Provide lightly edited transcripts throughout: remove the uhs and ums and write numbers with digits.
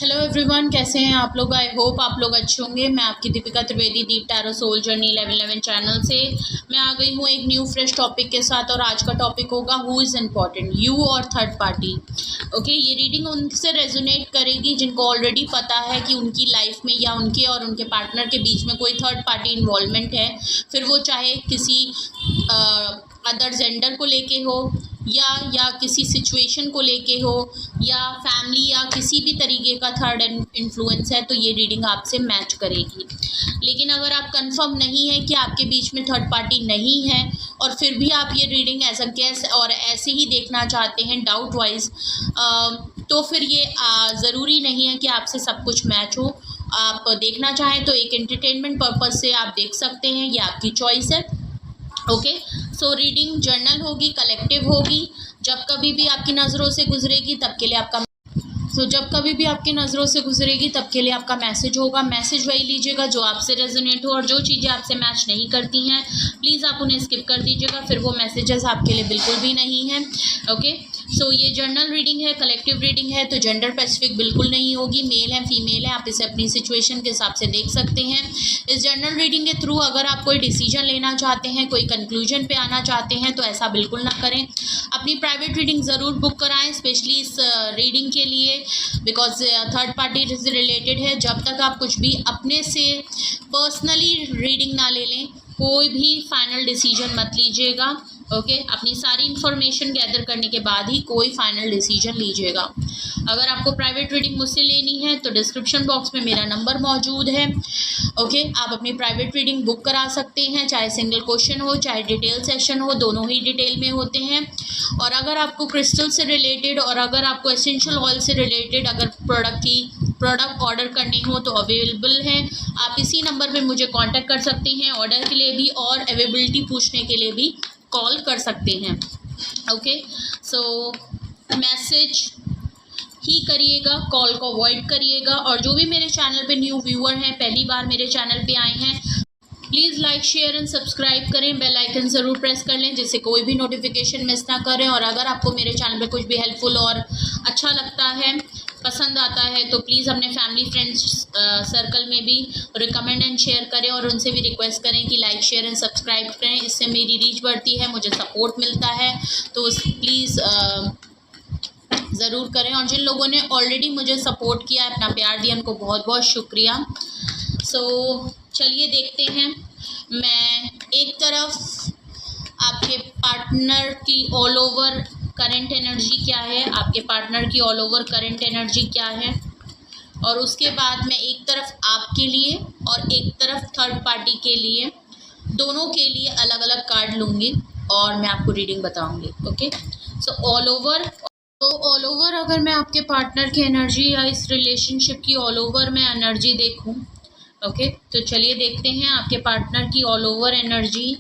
Hello everyone, कैसे हैं आप लोग। आई होप आप लोग अच्छे होंगे। मैं आपकी दीपिका त्रिवेदी, दीप टैरो सोल जर्नी 1111 चैनल से मैं आ गई हूँ एक न्यू फ्रेश टॉपिक के साथ। और आज का टॉपिक होगा हु इज़ इम्पॉर्टेंट, यू और थर्ड पार्टी। ओके, ये रीडिंग उनसे रेजोनेट करेगी जिनको ऑलरेडी पता है कि उनकी लाइफ में या उनके और उनके पार्टनर के बीच में कोई थर्ड पार्टी इन्वॉल्वमेंट है, फिर वो चाहे किसी अदर जेंडर को लेके हो या किसी सिचुएशन को लेके हो या फैमिली या किसी भी तरीके का थर्ड इन्फ्लुएंस है, तो ये रीडिंग आपसे मैच करेगी। लेकिन अगर आप कंफर्म नहीं है कि आपके बीच में थर्ड पार्टी नहीं है और फिर भी आप ये रीडिंग एज अ गेस और ऐसे ही देखना चाहते हैं डाउट वाइज, तो फिर ये ज़रूरी नहीं है कि आपसे सब कुछ मैच हो। आप देखना चाहें तो एक एंटरटेनमेंट पर्पज़ से आप देख सकते हैं, ये आपकी चॉइस है। ओके, सो रीडिंग जर्नल होगी, कलेक्टिव होगी। जब कभी भी आपकी नज़रों से गुजरेगी तब के लिए आपका जब कभी भी आपकी नज़रों से गुजरेगी तब के लिए आपका मैसेज होगा। मैसेज वही लीजिएगा जो आपसे रेजोनेट हो, और जो चीज़ें आपसे मैच नहीं करती हैं प्लीज़ आप उन्हें स्किप कर दीजिएगा, फिर वो मैसेजेस आपके लिए बिल्कुल भी नहीं हैं। ओके, सो ये जर्नल रीडिंग है, कलेक्टिव रीडिंग है, तो जेंडर स्पेसिफिक बिल्कुल नहीं होगी। मेल है, फीमेल है, आप इसे अपनी सिचुएशन के हिसाब से देख सकते हैं। इस जर्नल रीडिंग के थ्रू अगर आप कोई डिसीजन लेना चाहते हैं, कोई कंक्लूजन पे आना चाहते हैं, तो ऐसा बिल्कुल ना करें। अपनी प्राइवेट रीडिंग ज़रूर बुक कराएं, स्पेशली इस रीडिंग के लिए, बिकॉज थर्ड पार्टी से रिलेटेड है। जब तक आप कुछ भी अपने से पर्सनली रीडिंग ना ले लें, कोई भी फाइनल डिसीजन मत लीजिएगा। ओके, अपनी सारी इन्फॉर्मेशन गैदर करने के बाद ही कोई फाइनल डिसीजन लीजिएगा। अगर आपको प्राइवेट रीडिंग मुझसे लेनी है तो डिस्क्रिप्शन बॉक्स में मेरा नंबर मौजूद है। ओके, आप अपनी प्राइवेट रीडिंग बुक करा सकते हैं, चाहे सिंगल क्वेश्चन हो चाहे डिटेल सेशन हो, दोनों ही डिटेल में होते हैं। और अगर आपको क्रिस्टल से रिलेटेड और अगर आपको एसेंशियल ऑयल से रिलेटेड अगर प्रोडक्ट ऑर्डर करनी हो तो अवेलेबल है। आप इसी नंबर पे मुझे कांटेक्ट कर सकते हैं ऑर्डर के लिए भी, और अवेलेबिलिटी पूछने के लिए भी कॉल कर सकते हैं। ओके, सो मैसेज ही करिएगा, कॉल को अवॉइड करिएगा। और जो भी मेरे चैनल पे न्यू व्यूअर हैं, पहली बार मेरे चैनल पे आए हैं, please like share and subscribe करें, बेल आइकन ज़रूर प्रेस कर लें जिससे कोई भी नोटिफिकेशन मिस ना करें। और अगर आपको मेरे चैनल पे कुछ भी हेल्पफुल और अच्छा लगता है, पसंद आता है, तो प्लीज़ अपने फैमिली फ्रेंड्स सर्कल में भी रिकमेंड एंड शेयर करें, और उनसे भी रिक्वेस्ट करें कि लाइक शेयर एंड सब्सक्राइब करें। इससे मेरी रीच बढ़ती है, मुझे सपोर्ट मिलता है, तो प्लीज़ ज़रूर करें। और जिन लोगों ने ऑलरेडी मुझे सपोर्ट किया, अपना प्यार दिया, उनको बहुत बहुत शुक्रिया। सो चलिए देखते हैं। मैं एक तरफ आपके पार्टनर की ऑल ओवर करंट एनर्जी क्या है, आपके पार्टनर की ऑल ओवर करंट एनर्जी क्या है, और उसके बाद मैं एक तरफ आपके लिए और एक तरफ थर्ड पार्टी के लिए, दोनों के लिए अलग अलग कार्ड लूँगी और मैं आपको रीडिंग बताऊँगी। ओके, सो ऑल ओवर अगर मैं आपके पार्टनर की एनर्जी या इस रिलेशनशिप की ऑल ओवर में एनर्जी देखूं, ओके, तो चलिए देखते हैं आपके पार्टनर की ऑल ओवर एनर्जी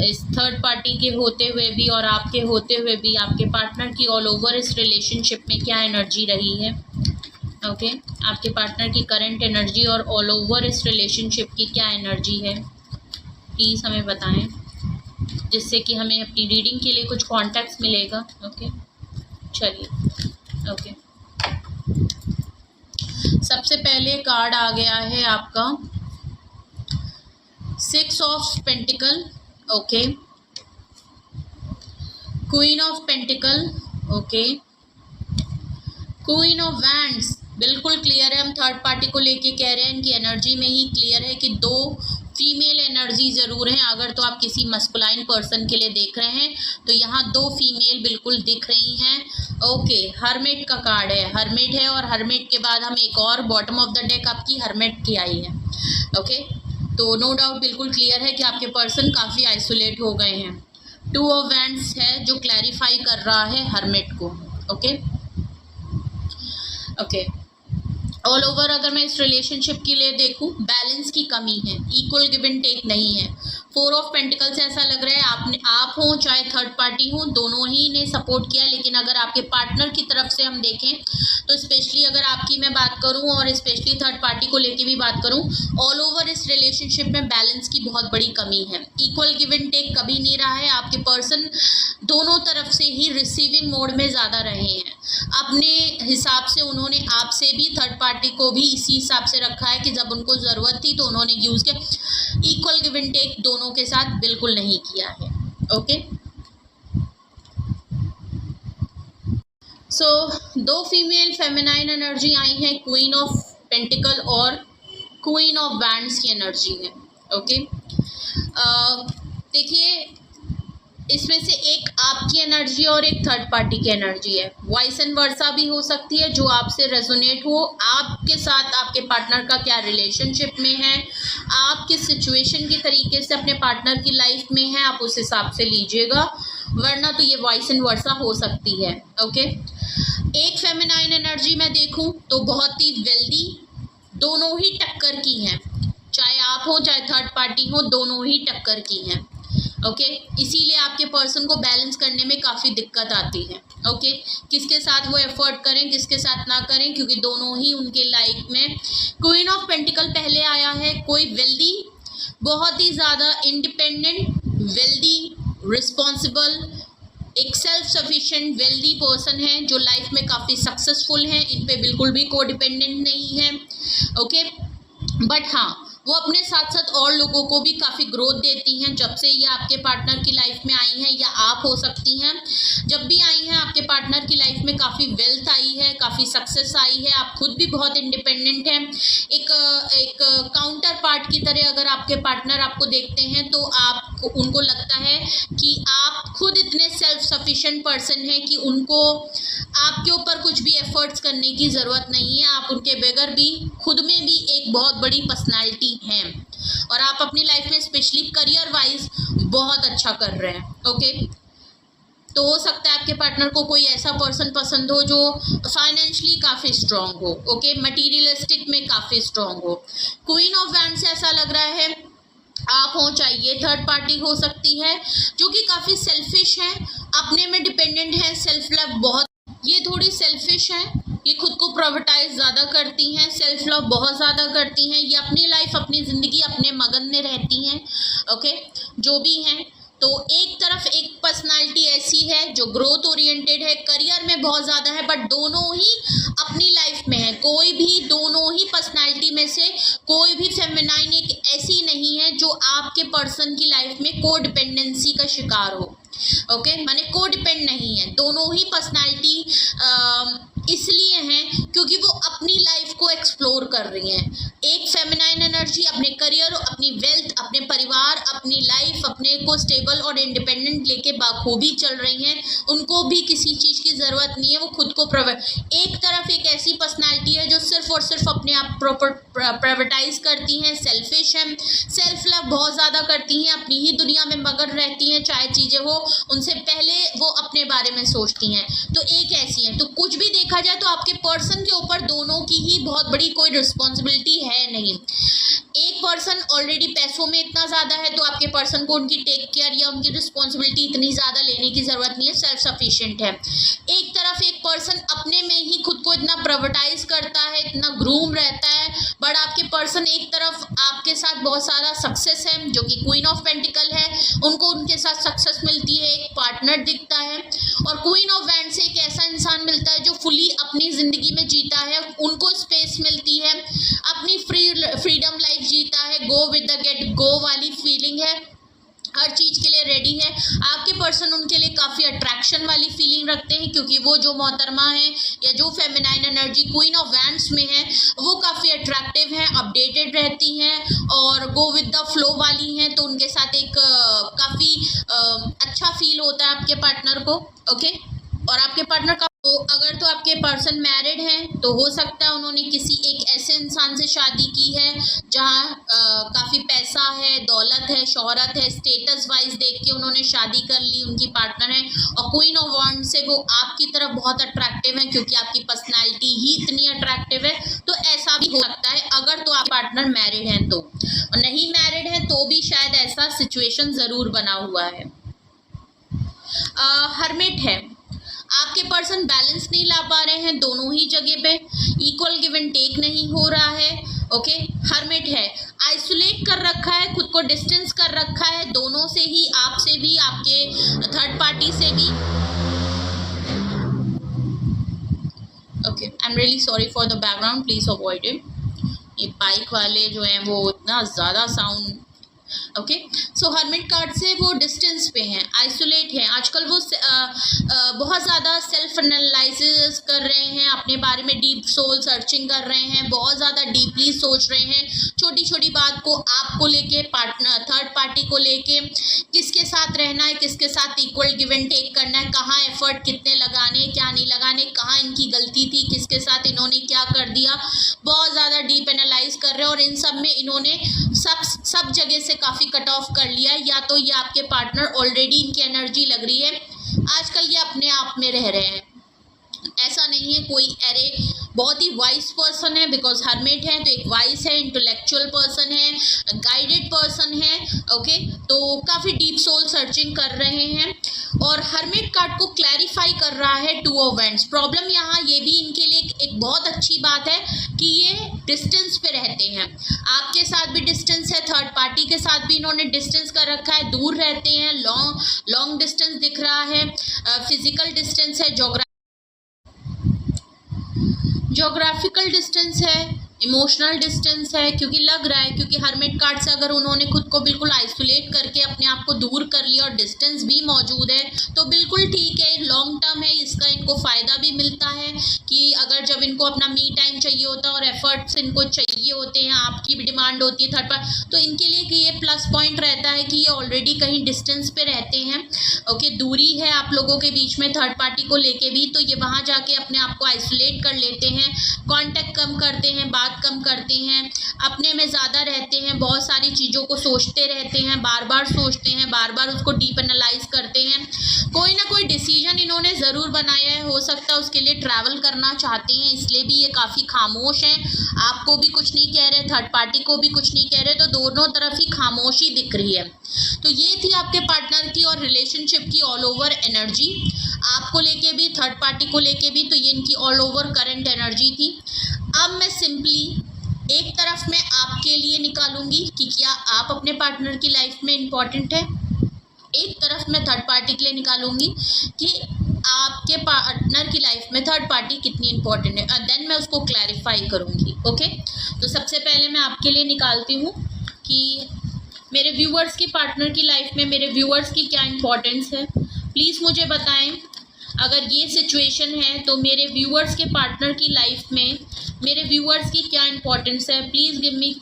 इस थर्ड पार्टी के होते हुए भी और आपके होते हुए भी, आपके पार्टनर की ऑल ओवर इस रिलेशनशिप में क्या एनर्जी रही है। ओके, आपके पार्टनर की करंट एनर्जी और ऑल ओवर इस रिलेशनशिप की क्या एनर्जी है, प्लीज़ हमें बताएं, जिससे कि हमें अपनी रीडिंग के लिए कुछ कॉन्टेक्ट्स मिलेगा। ओके, चलिए। ओके, सबसे पहले कार्ड आ गया है आपका 6 of pentacle, okay, queen of pentacle, okay, queen of wands. बिल्कुल क्लियर है, हम थर्ड पार्टी को लेके कह रहे हैं, इनकी एनर्जी में ही क्लियर है कि दो फीमेल एनर्जी ज़रूर हैं। अगर तो आप किसी मस्कुलाइन पर्सन के लिए देख रहे हैं तो यहाँ दो फीमेल बिल्कुल दिख रही हैं। ओके, हर्मिट का कार्ड है, हर्मिट है, और हर्मिट के बाद हम एक और बॉटम ऑफ द डेक आपकी हर्मिट की आई है। ओके, तो नो डाउट बिल्कुल क्लियर है कि आपके पर्सन काफ़ी आइसोलेट हो गए हैं। 2 ऑफ वैंड्स है जो क्लैरिफाई कर रहा है हर्मिट को। ओके, ओके, ऑल ओवर अगर मैं इस रिलेशनशिप के लिए देखूं, बैलेंस की कमी है, इक्वल गिव एंड टेक नहीं है, 4 ऑफ पेंटिकल्स ऐसा लग रहा है आप हो चाहे थर्ड पार्टी हो, दोनों ही ने सपोर्ट किया। लेकिन अगर आपके पार्टनर की तरफ से हम देखें तो स्पेशली अगर आपकी मैं बात करूं और स्पेशली थर्ड पार्टी को लेके भी बात करूं, ऑल ओवर इस रिलेशनशिप में बैलेंस की बहुत बड़ी कमी है। इक्वल गिव एंड टेक कभी नहीं रहा है। आपके पर्सन दोनों तरफ से ही रिसीविंग मोड में ज़्यादा रहे हैं। अपने हिसाब से उन्होंने आपसे भी, थर्ड पार्टी को भी इसी हिसाब से रखा है कि जब उनको ज़रूरत थी तो उन्होंने यूज़ किया। इक्वल गिव एंड टेक दोनों के साथ बिल्कुल नहीं किया है। ओके, सो 2 फीमेल फेमिनाइन एनर्जी आई है, क्वीन ऑफ पेंटिकल और क्वीन ऑफ वैंड्स की एनर्जी है। ओके, देखिए इसमें से एक आपकी एनर्जी और एक थर्ड पार्टी की एनर्जी है। वॉइस एंड वर्सा भी हो सकती है, जो आपसे रेजोनेट हो। आपके साथ आपके पार्टनर का क्या रिलेशनशिप में है, आप किस सिचुएशन के तरीके से अपने पार्टनर की लाइफ में है, आप उस हिसाब से लीजिएगा, वरना तो ये वॉइस एंड वर्सा हो सकती है। ओके, एक फेमिनाइन एनर्जी मैं देखूं तो बहुत ही वेल्दी, दोनों ही टक्कर की हैं, चाहे आप हो चाहे थर्ड पार्टी हो, दोनों ही टक्कर की हैं। ओके, इसीलिए आपके पर्सन को बैलेंस करने में काफ़ी दिक्कत आती है। ओके, किसके साथ वो एफर्ट करें किसके साथ ना करें, क्योंकि दोनों ही उनके लाइफ में क्वीन ऑफ पेंटिकल पहले आया है। कोई वेल्दी, बहुत ही ज़्यादा इंडिपेंडेंट, वेल्दी, रिस्पॉन्सिबल, एक सेल्फ सफिशिएंट वेल्दी पर्सन है जो लाइफ में काफ़ी सक्सेसफुल हैं। इन पे बिल्कुल भी को डिपेंडेंट नहीं है। ओके, बट हाँ, वो अपने साथ साथ और लोगों को भी काफ़ी ग्रोथ देती हैं। जब से ये आपके पार्टनर की लाइफ में आई हैं, या आप हो सकती हैं, जब भी आई हैं आपके पार्टनर की लाइफ में काफ़ी वेल्थ आई है, काफ़ी सक्सेस आई है। आप खुद भी बहुत इंडिपेंडेंट हैं। एक काउंटर पार्ट की तरह अगर आपके पार्टनर आपको देखते हैं तो आपको उनको लगता है कि आप खुद इतने सेल्फ सफिशिएंट पर्सन हैं कि उनको आपके ऊपर कुछ भी एफर्ट्स करने की ज़रूरत नहीं है। आप उनके बगैर भी खुद में भी एक बहुत बड़ी पर्सनालिटी हैं, और आप अपनी लाइफ में स्पेशली करियर वाइज बहुत अच्छा कर रहे हैं। ओके, तो हो सकता है आपके पार्टनर को कोई ऐसा पर्सन पसंद हो जो फाइनेंशियली काफ़ी स्ट्रांग हो। ओके, मटीरियलिस्टिक में काफ़ी स्ट्रांग हो। क्वीन ऑफ वैंड्स से ऐसा लग रहा है आप हो चाहे ये थर्ड पार्टी हो सकती है, जो कि काफ़ी सेल्फिश है, अपने में डिपेंडेंट है, सेल्फ लव बहुत, ये थोड़ी सेल्फिश है, ये खुद को प्राइवेटाइज ज़्यादा करती हैं, सेल्फ लव बहुत ज़्यादा करती हैं, ये अपनी लाइफ अपनी ज़िंदगी अपने मगन में रहती हैं। ओके, जो भी हैं, तो एक तरफ एक पर्सनालिटी ऐसी है जो ग्रोथ ओरिएंटेड है, करियर में बहुत ज़्यादा है, बट दोनों ही अपनी लाइफ में है। कोई भी दोनों ही पर्सनालिटी में से कोई भी फेमिनाइन एक ऐसी नहीं है जो आपके पर्सन की लाइफ में को डिपेंडेंसी का शिकार हो। ओके, माने को डिपेंड नहीं है। दोनों ही पर्सनालिटी इसलिए हैं क्योंकि वो अपनी लाइफ को एक्सप्लोर कर रही हैं। एक फेमिनाइन एनर्जी अपने करियर, अपनी वेल्थ, अपने परिवार, अपनी लाइफ, अपने को स्टेबल और इंडिपेंडेंट लेके बाखूबी चल रही हैं। उनको भी किसी चीज़ की ज़रूरत नहीं है, वो खुद को एक तरफ एक ऐसी पर्सनालिटी है जो सिर्फ और सिर्फ अपने आप प्राइवेटाइज करती हैं, सेल्फिश हैं, सेल्फ लव बहुत ज़्यादा करती हैं, अपनी ही दुनिया में मगन रहती हैं, चाहे चीज़ें हो उनसे पहले वो अपने बारे में सोचती हैं। तो एक ऐसी है, तो कुछ भी देखा जाए तो आपके पर्सन के ऊपर दोनों की ही बहुत बड़ी कोई रिस्पॉन्सिबिलिटी है नहीं। एक पर्सन ऑलरेडी पैसों में इतना ज़्यादा है तो आपके पर्सन को उनकी टेक केयर या उनकी रिस्पॉन्सिबिलिटी इतनी ज़्यादा लेने की ज़रूरत नहीं है, सेल्फ सफिशिएंट है। एक तरफ एक पर्सन अपने में ही खुद को इतना प्राइवेटाइज करता है, इतना ग्रूम रहता है, बट आपके पर्सन एक तरफ आपके साथ बहुत सारा सक्सेस है, जो कि क्वीन ऑफ पेंटिकल है, उनको उनके साथ सक्सेस मिलती है, एक पार्टनर दिखता है, और क्वीन ऑफ वैंड से एक ऐसा इंसान मिलता है जो फुली अपनी ज़िंदगी में जीता है, उनको स्पेस मिलती है, अपनी फ्रीडम लाइफ जीता है, go with the get go वाली फीलिंग है, हर चीज़ के लिए रेडी है। आपके पर्सन उनके लिए काफ़ी अट्रैक्शन वाली फीलिंग रखते हैं, क्योंकि वो जो मोहतरमा है या जो feminine energy queen of wands में है वो काफ़ी अट्रैक्टिव हैं, अपडेटेड रहती हैं और गो विद द फ्लो वाली हैं, तो उनके साथ एक काफ़ी अच्छा फील होता है आपके पार्टनर को। ओके, और आपके पार्टनर का तो अगर तो आपके पर्सन मैरिड हैं तो हो सकता है उन्होंने किसी एक ऐसे इंसान से शादी की है जहाँ काफ़ी पैसा है, दौलत है, शोहरत है, स्टेटस वाइज देख के उन्होंने शादी कर ली, उनकी पार्टनर है, और क्वीन ऑफ वांड्स से वो आपकी तरफ बहुत अट्रैक्टिव है क्योंकि आपकी पर्सनालिटी ही इतनी अट्रैक्टिव है। तो ऐसा भी हो सकता है अगर तो आप पार्टनर मैरिड हैं तो, और नहीं मैरिड है तो भी शायद ऐसा सिचुएशन ज़रूर बना हुआ है। हर्मिट है, आपके पर्सन बैलेंस नहीं ला पा रहे हैं, दोनों ही जगह पे इक्वल गिव एंड टेक नहीं हो रहा है। ओके, हर्मिट है, आइसोलेट कर रखा है, खुद को डिस्टेंस कर रखा है, दोनों से ही, आपसे भी, आपके थर्ड पार्टी से भी। Okay, I am really sorry for the background, please avoid it. ये बाइक वाले जो हैं वो इतना ज़्यादा साउंड। ओके, सो हर्मिट कार्ड से वो डिस्टेंस पे हैं, आइसोलेट हैं, आजकल वो बहुत ज़्यादा सेल्फ एनालिसिस कर रहे हैं, अपने बारे में डीप सोल सर्चिंग कर रहे हैं, बहुत ज़्यादा डीपली सोच रहे हैं, छोटी छोटी बात को आपको लेके, पार्टनर थर्ड पार्टी को लेके, किसके साथ रहना है, किसके साथ इक्वल गिव एंड टेक करना है, कहाँ एफर्ट कितने लगाने, क्या नहीं लगाने, कहाँ इनकी गलती थी, किसके साथ इन्होंने क्या कर दिया, बहुत ज़्यादा डीप एनालाइज कर रहे हैं। और इन सब में इन्होंने सब जगह से काफ़ी कट ऑफ कर लिया है, या तो ये आपके पार्टनर ऑलरेडी इनकी एनर्जी लग रही है, आजकल ये अपने आप में रह रहे हैं, ऐसा नहीं है कोई। अरे बहुत ही वाइज पर्सन है, बिकॉज हर्मिट है तो एक वाइज है, इंटेलेक्चुअल पर्सन है, गाइडेड पर्सन है। ओके, तो काफ़ी डीप सोल सर्चिंग कर रहे हैं, और हर्मिट कार्ड को क्लैरिफाई कर रहा है टू ऑफ वैंड्स। प्रॉब्लम यहाँ ये भी इनके लिए एक बहुत अच्छी बात है कि ये डिस्टेंस पे रहते हैं, आपके साथ भी डिस्टेंस है, थर्ड पार्टी के साथ भी इन्होंने डिस्टेंस कर रखा है, दूर रहते हैं, लॉन्ग डिस्टेंस दिख रहा है, फिजिकल डिस्टेंस है, जोग्राफिकल डिस्टेंस है, इमोशनल डिस्टेंस है, क्योंकि लग रहा है, क्योंकि हर्मिट कार्ड से अगर उन्होंने खुद को बिल्कुल आइसोलेट करके अपने आप को दूर कर लिया और डिस्टेंस भी मौजूद है, तो बिल्कुल ठीक है, लॉन्ग टर्म है, इसका इनको फ़ायदा भी मिलता है कि अगर जब इनको अपना मी टाइम चाहिए होता है और एफर्ट्स इनको चाहिए होते हैं, आपकी भी डिमांड होती है थर्ड पार्टी, तो इनके लिए कि ये प्लस पॉइंट रहता है कि ये ऑलरेडी कहीं डिस्टेंस पे रहते हैं। ओके, दूरी है आप लोगों के बीच में थर्ड पार्टी को लेके भी, तो ये वहाँ जाके अपने आप को आइसोलेट कर लेते हैं, कॉन्टैक्ट कम करते हैं, बात कम करते हैं, अपने में ज़्यादा रहते हैं, बहुत सारी चीज़ों को सोचते रहते हैं, बार बार सोचते हैं, बार बार उसको डीप एनालाइज करते हैं, कोई ना कोई डिसीजन इन्होंने ज़रूर बनाया है, हो सकता है उसके लिए ट्रैवल करना चाहते हैं, इसलिए भी ये काफ़ी खामोश हैं, आपको भी कुछ नहीं कह रहे, थर्ड पार्टी को भी कुछ नहीं कह रहे, तो दोनों तरफ ही खामोशी दिख रही है। तो ये थी आपके पार्टनर की और रिलेशनशिप की ऑल ओवर एनर्जी, आपको लेके भी, थर्ड पार्टी को लेके भी, तो ये इनकी ऑल ओवर करंट एनर्जी थी। अब मैं सिंपली एक तरफ मैं आपके लिए निकालूंगी कि क्या आप अपने पार्टनर की लाइफ में इम्पॉर्टेंट है, एक तरफ मैं थर्ड पार्टी के लिए निकालूंगी कि आपके पार्टनर की लाइफ में थर्ड पार्टी कितनी इम्पोर्टेंट है, और देन मैं उसको क्लैरिफाई करूंगी। ओके, तो सबसे पहले मैं आपके लिए निकालती हूँ कि मेरे व्यूअर्स की पार्टनर की लाइफ में मेरे व्यूअर्स की क्या इम्पोर्टेंस है, प्लीज़ मुझे बताएं। अगर ये सिचुएशन है तो मेरे व्यूअर्स के पार्टनर की लाइफ में मेरे व्यूअर्स की क्या इम्पोर्टेंस है, please give me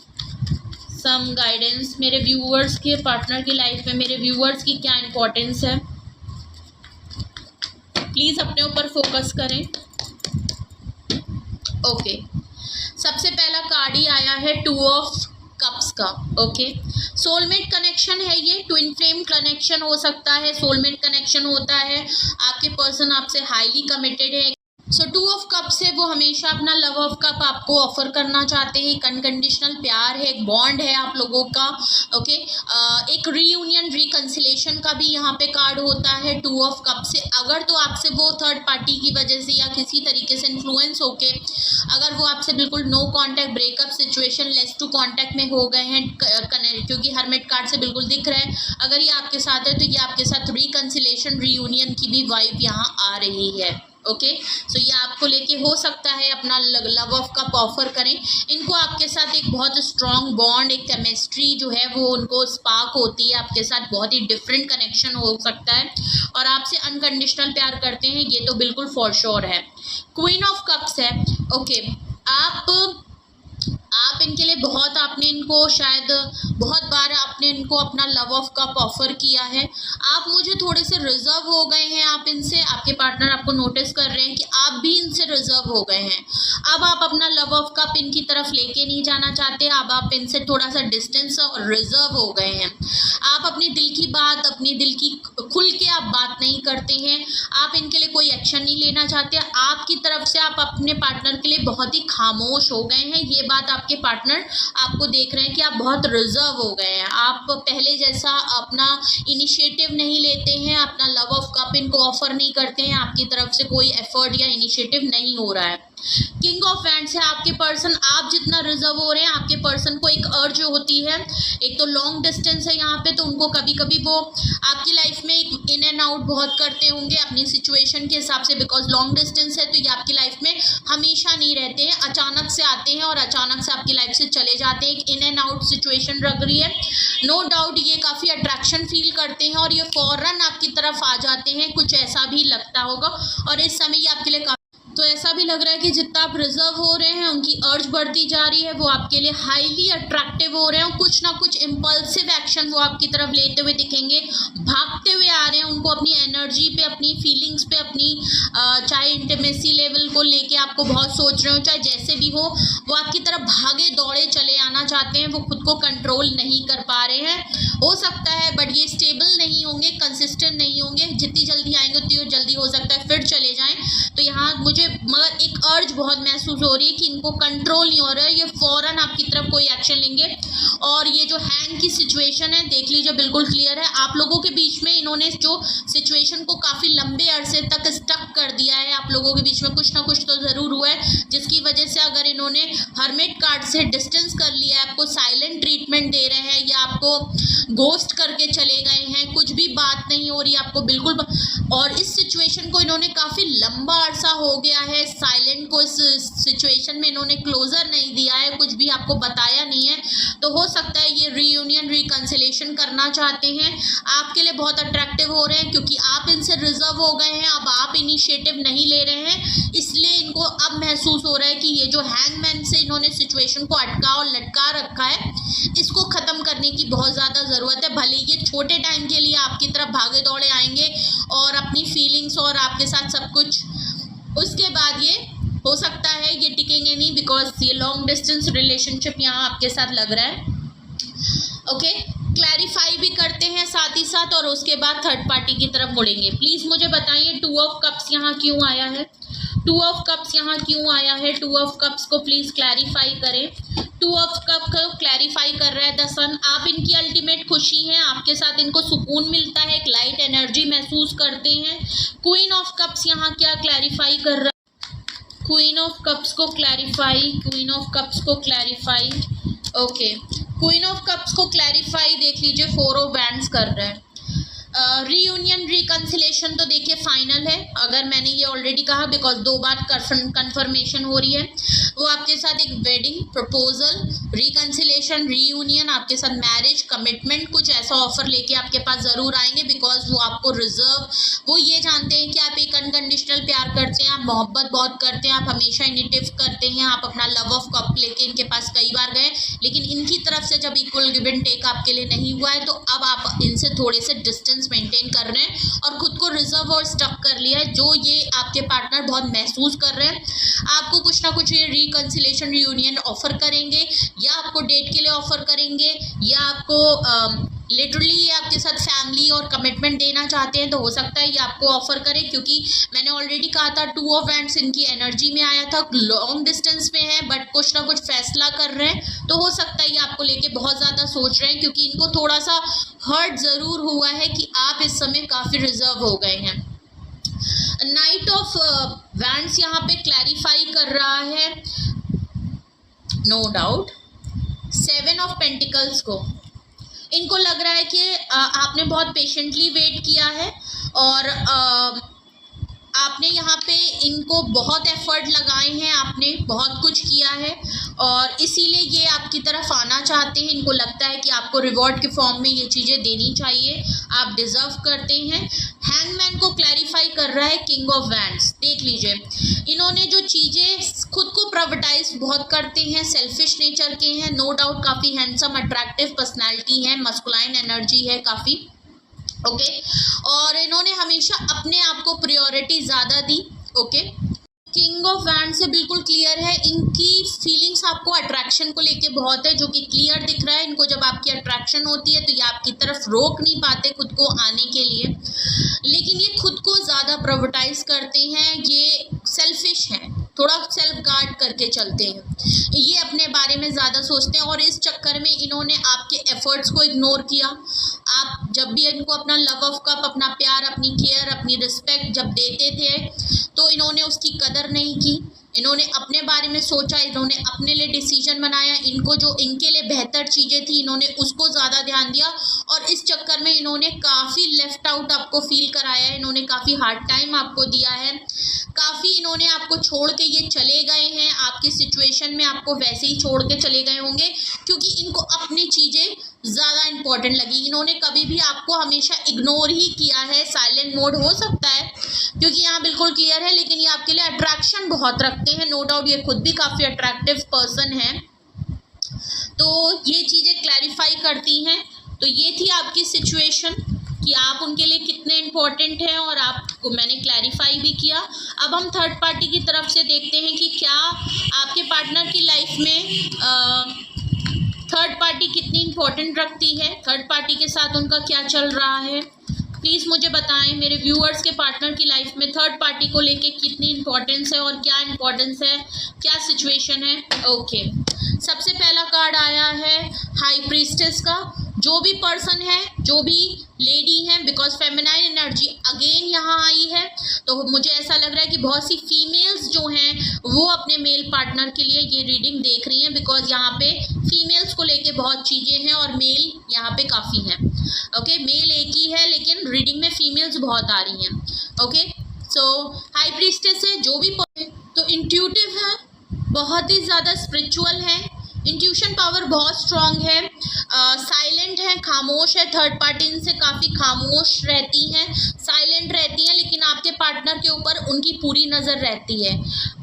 some guidance. मेरे व्यूअर्स के पार्टनर की लाइफ में मेरे व्यूअर्स की क्या इम्पोर्टेंस है, प्लीज़ अपने ऊपर फोकस करें। ओके, सबसे पहला कार्ड ही आया है टू ऑफ कप्स का। ओके, सोलमेट कनेक्शन है, ये ट्विन फ्लेम कनेक्शन हो सकता है, सोलमेट कनेक्शन होता है, आपके पर्सन आपसे हाईली कमिटेड है। सो टू ऑफ कप्स है, वो हमेशा अपना लव ऑफ कप आपको ऑफर करना चाहते हैं, एक अनकंडीशनल प्यार है, एक बॉन्ड है आप लोगों का। ओके, एक रीयूनियन रिकंसिलेशन का भी यहाँ पे कार्ड होता है टू ऑफ कप से। अगर तो आपसे वो थर्ड पार्टी की वजह से या किसी तरीके से इन्फ्लुएंस होके अगर वो आपसे बिल्कुल no contact, breakup situation, less to contact में हो गए हैं, क्योंकि हर्मिट कार्ड से बिल्कुल दिख रहा है, अगर ये आपके साथ है तो ये आपके साथ रिकंसिलेशन, रीयूनियन की भी वाइब यहाँ आ रही है। ओके, सो ये आपको लेके हो सकता है अपना लव ऑफ कप ऑफर करें, इनको आपके साथ एक बहुत स्ट्रॉन्ग बॉन्ड, एक केमिस्ट्री जो है वो उनको स्पार्क होती है, आपके साथ बहुत ही डिफरेंट कनेक्शन हो सकता है, और आपसे अनकंडीशनल प्यार करते हैं, ये तो बिल्कुल फॉर श्योर है। क्वीन ऑफ कप्स है। ओके, आप इनके लिए बहुत आपने इनको शायद बहुत बार आपने इनको अपना लव ऑफ कप ऑफर किया है, आप मुझे थोड़े से रिजर्व हो गए हैं, आप इनसे, आपके पार्टनर आपको नोटिस कर रहे हैं कि आप भी इनसे रिजर्व हो गए हैं। अब आप अपना लव ऑफ कप इनकी तरफ लेके नहीं जाना चाहते, अब आप इनसे थोड़ा सा डिस्टेंस और रिजर्व हो गए हैं। आप अपनी दिल की बात, अपनी दिल की खुल के आप बात नहीं करते हैं, आप इनके लिए कोई एक्शन नहीं लेना चाहते, आपकी तरफ से आप अपने पार्टनर के लिए बहुत ही खामोश हो गए हैं। ये बात आपके पार्टनर आपको देख रहे हैं कि आप बहुत रिजर्व हो गए हैं, आप पहले जैसा अपना इनिशिएटिव नहीं लेते हैं, अपना लव ऑफ कप इनको ऑफर नहीं करते हैं, आपकी तरफ से कोई एफर्ट या इनिशिएटिव नहीं हो रहा है। किंग ऑफ वैंड्स है आपके पर्सन, आप जितना रिजर्व हो रहे हैं, आपके पर्सन को एक अर्ज होती है, एक तो लॉन्ग डिस्टेंस है यहाँ पे, तो उनको कभी कभी वो आपकी लाइफ में एक इन एंड आउट बहुत करते होंगे अपनी सिचुएशन के हिसाब से, बिकॉज लॉन्ग डिस्टेंस है तो ये आपकी लाइफ में हमेशा नहीं रहते हैं, अचानक से आते हैं और अचानक से आपकी लाइफ से चले जाते हैं। एक इन एंड आउट सिचुएशन लग रही है, नो डाउट ये काफ़ी अट्रैक्शन फील करते हैं और ये फौरन आपकी तरफ आ जाते हैं, कुछ ऐसा भी लगता होगा। और इस समय ये आपके लिए तो ऐसा भी लग रहा है कि जितना आप रिजर्व हो रहे हैं, उनकी अर्ज बढ़ती जा रही है, वो आपके लिए हाईली अट्रैक्टिव हो रहे हैं, कुछ ना कुछ इम्पल्सिव एक्शन वो आपकी तरफ लेते हुए दिखेंगे, भागते हुए आ रहे हैं, उनको अपनी एनर्जी पे, अपनी फीलिंग्स पे, अपनी चाहे इंटीमेसी लेवल को लेके आपको बहुत सोच रहे हो, चाहे जैसे भी हो, वो आपकी तरफ भागे दौड़े चले आना चाहते हैं, वो खुद को कंट्रोल नहीं कर पा रहे हैं। हो सकता है बट ये स्टेबल नहीं होंगे, कंसिस्टेंट नहीं होंगे, जितनी जल्दी आएंगे उतनी जल्दी हो सकता है फिर चले जाएं। तो यहाँ मुझे मगर एक अर्ज बहुत महसूस हो रही है कि इनको कंट्रोल नहीं हो रहा है, ये फौरन आपकी तरफ कोई एक्शन लेंगे। और ये जो हैंग की सिचुएशन है देख लीजिए, बिल्कुल क्लियर है, आप लोगों के बीच में इन्होंने जो सिचुएशन को काफ़ी लंबे अरसे तक स्टक कर दिया है, आप लोगों के बीच में कुछ ना कुछ तो ज़रूर हुआ है, जिसकी वजह से अगर इन्होंने हर्मिट कार्ड से डिस्टेंस कर लिया है, आपको साइलेंट ट्रीटमेंट दे रहे हैं या आपको घोस्ट करके चले गए हैं, कुछ भी बात नहीं हो रही आपको बिल्कुल, और इस सिचुएशन को इन्होंने काफ़ी लंबा अरसा हो गया है साइलेंट को, इस सिचुएशन में इन्होंने क्लोजर नहीं दिया है, कुछ भी आपको बताया नहीं है। तो हो सकता है ये रीयूनियन रिकंसिलेशन करना चाहते हैं, आपके लिए बहुत अट्रैक्टिव हो रहे हैं क्योंकि आप इनसे रिजर्व हो गए हैं, अब आप इनिशिएटिव नहीं ले रहे हैं, इसलिए इनको अब महसूस हो रहा है कि ये जो हैंगमैन से इन्होंने सिचुएशन को अटका और लटका रखा है, इसको ख़त्म करने की बहुत ज़्यादा ज़रूरत है। भले ये छोटे टाइम के लिए आपकी तरफ भागे दौड़े आएंगे और अपनी फीलिंग्स और आपके साथ सब कुछ, उसके बाद ये हो सकता है ये टिकेंगे नहीं, बिकॉज ये लॉन्ग डिस्टेंस रिलेशनशिप यहाँ आपके साथ लग रहा है। ओके, क्लैरिफाई भी करते हैं साथ ही साथ और उसके बाद थर्ड पार्टी की तरफ मुड़ेंगे। प्लीज़ मुझे बताइए 2 ऑफ कप्स यहाँ क्यों आया है, 2 ऑफ कप्स यहाँ क्यों आया है, 2 ऑफ कप्स को प्लीज़ क्लैरिफाई करें। 2 ऑफ कप को क्लैरिफाई कर रहा है द सन, आप इनकी अल्टीमेट खुशी हैं, आपके साथ इनको सुकून मिलता है, एक लाइट एनर्जी महसूस करते हैं। क्वीन ऑफ कप्स यहाँ क्या क्लैरिफाई कर रहा है, क्वीन ऑफ कप्स को क्लैरिफाई, क्वीन ऑफ कप्स को clarify, okay, queen of cups को क्लैरिफाई देख लीजिए 4 ऑफ वैंड्स कर रहा है। रीयूनियन रिकंसिलेशन तो देखिए फाइनल है, अगर मैंने ये ऑलरेडी कहा, बिकॉज 2 बार कन्फर्मेशन हो रही है, वो आपके साथ एक वेडिंग प्रपोजल, रिकंसिलेशन, रीयूनियन, आपके साथ मैरिज, कमिटमेंट, कुछ ऐसा ऑफर लेके आपके पास ज़रूर आएंगे, बिकॉज वो आपको रिजर्व, वो ये जानते हैं कि आप एक अनकंडीशनल प्यार करते हैं, आप मोहब्बत बहुत करते हैं, आप हमेशा इनिटिव करते हैं, आप अपना लव ऑफ कप लेके इनके पास कई बार गए, लेकिन इनकी तरफ से जब इक्वल गिव एंड टेक आपके लिए नहीं हुआ है, तो अब आप इनसे थोड़े से डिस्टेंस मेंटेन कर रहे हैं और खुद को रिजर्व और स्टक कर लिया है, जो ये आपके पार्टनर बहुत महसूस कर रहे हैं। आपको कुछ ना कुछ ये रिकंसिलेशन, रियूनियन ऑफर करेंगे, या आपको डेट के लिए ऑफर करेंगे, या आपको लिटरली आपके साथ फैमिली और कमिटमेंट देना चाहते हैं, तो हो सकता है ये आपको ऑफर करें, क्योंकि मैंने ऑलरेडी कहा था 2 ऑफ वैंड्स इनकी एनर्जी में आया था, लॉन्ग डिस्टेंस में है बट कुछ ना कुछ फैसला कर रहे हैं, तो हो सकता है ये आपको लेके बहुत ज़्यादा सोच रहे हैं, क्योंकि इनको थोड़ा सा हर्ट ज़रूर हुआ है कि आप इस समय काफ़ी रिजर्व हो गए हैं। नाइट ऑफ वैंड्स यहाँ पे क्लैरिफाई कर रहा है, नो डाउट 7 ऑफ पेंटिकल्स को, इनको लग रहा है कि आपने बहुत पेशेंटली वेट किया है और आपने यहाँ पे इनको बहुत एफर्ट लगाए हैं, आपने बहुत कुछ किया है और इसीलिए ये आपकी तरफ आना चाहते हैं। इनको लगता है कि आपको रिवॉर्ड के फॉर्म में ये चीज़ें देनी चाहिए, आप डिज़र्व करते हैं। हैंगमैन को क्लैरिफाई कर रहा है किंग ऑफ वैंड्स। देख लीजिए, इन्होंने जो चीज़ें खुद को प्राइवेटाइज बहुत करते हैं, सेल्फिश नेचर के हैं, नो डाउट काफ़ी हैंडसम अट्रैक्टिव पर्सनैलिटी है, मस्कुलाइन एनर्जी है काफ़ी, ओके। और इन्होंने हमेशा अपने आप को प्रायोरिटी ज़्यादा दी, ओके। किंग ऑफ वैंड से बिल्कुल क्लियर है, इनकी फीलिंग्स आपको अट्रैक्शन को लेके बहुत है, जो कि क्लियर दिख रहा है। इनको जब आपकी अट्रैक्शन होती है तो ये आपकी तरफ रोक नहीं पाते खुद को आने के लिए, लेकिन ये खुद को ज़्यादा प्राइवेटाइज करते हैं, ये सेल्फिश हैं, थोड़ा सेल्फ गार्ड करके चलते हैं, ये अपने बारे में ज़्यादा सोचते हैं। और इस चक्कर में इन्होंने आपके एफर्ट्स को इग्नोर किया। आप जब भी इनको अपना लव ऑफ कप, अपना प्यार, अपनी केयर, अपनी रिस्पेक्ट जब देते थे तो इन्होंने उसकी कदर नहीं की। इन्होंने अपने बारे में सोचा, इन्होंने अपने लिए डिसीजन बनाया, इनको जो इनके लिए बेहतर चीज़ें थी इन्होंने उसको ज़्यादा ध्यान दिया, और इस चक्कर में इन्होंने काफ़ी लेफ्ट आउट आपको फील कराया है, इन्होंने काफ़ी हार्ड टाइम आपको दिया है, काफ़ी इन्होंने आपको छोड़ के ये चले गए हैं। आपकी सिचुएशन में आपको वैसे ही छोड़ के चले गए होंगे, क्योंकि इनको अपनी चीज़ें ज़्यादा इम्पॉर्टेंट लगी। इन्होंने कभी भी आपको हमेशा इग्नोर ही किया है, साइलेंट मोड हो सकता है, क्योंकि यहाँ बिल्कुल क्लियर है, लेकिन ये आपके लिए अट्रैक्शन बहुत रखते हैं, नो डाउट ये खुद भी काफ़ी अट्रैक्टिव पर्सन है, तो ये चीज़ें क्लैरिफाई करती हैं। तो ये थी आपकी सिचुएशन कि आप उनके लिए कितने इम्पोर्टेंट हैं, और आपको मैंने क्लैरिफाई भी किया। अब हम थर्ड पार्टी की तरफ से देखते हैं कि क्या आपके पार्टनर की लाइफ में थर्ड पार्टी कितनी इम्पोर्टेंट रखती है, थर्ड पार्टी के साथ उनका क्या चल रहा है। प्लीज़ मुझे बताएं मेरे व्यूअर्स के पार्टनर की लाइफ में थर्ड पार्टी को लेके कितनी इम्पोर्टेंस है और क्या इम्पोर्टेंस है, क्या सिचुएशन है। ओके, सबसे पहला कार्ड आया है हाई प्रीस्टेस का। जो भी पर्सन है, जो भी लेडी है, बिकॉज फेमिनाइन एनर्जी अगेन यहाँ आई है, तो मुझे ऐसा लग रहा है कि बहुत सी फीमेल्स जो हैं वो अपने मेल पार्टनर के लिए ये रीडिंग देख रही हैं, बिकॉज यहाँ पे फीमेल्स को लेके बहुत चीज़ें हैं और मेल यहाँ पे काफ़ी हैं। ओके, मेल एक ही है लेकिन रीडिंग में फीमेल्स बहुत आ रही हैं। ओके, सो हाई प्रीस्टेस है, जो भी तो इंट्यूटिव है, बहुत ही ज़्यादा स्पिरिचुअल है, इंट्यूशन पावर बहुत स्ट्रॉन्ग है, साइलेंट है, खामोश है। थर्ड पार्टी इनसे काफ़ी खामोश रहती हैं, साइलेंट रहती हैं, लेकिन आपके पार्टनर के ऊपर उनकी पूरी नज़र रहती है।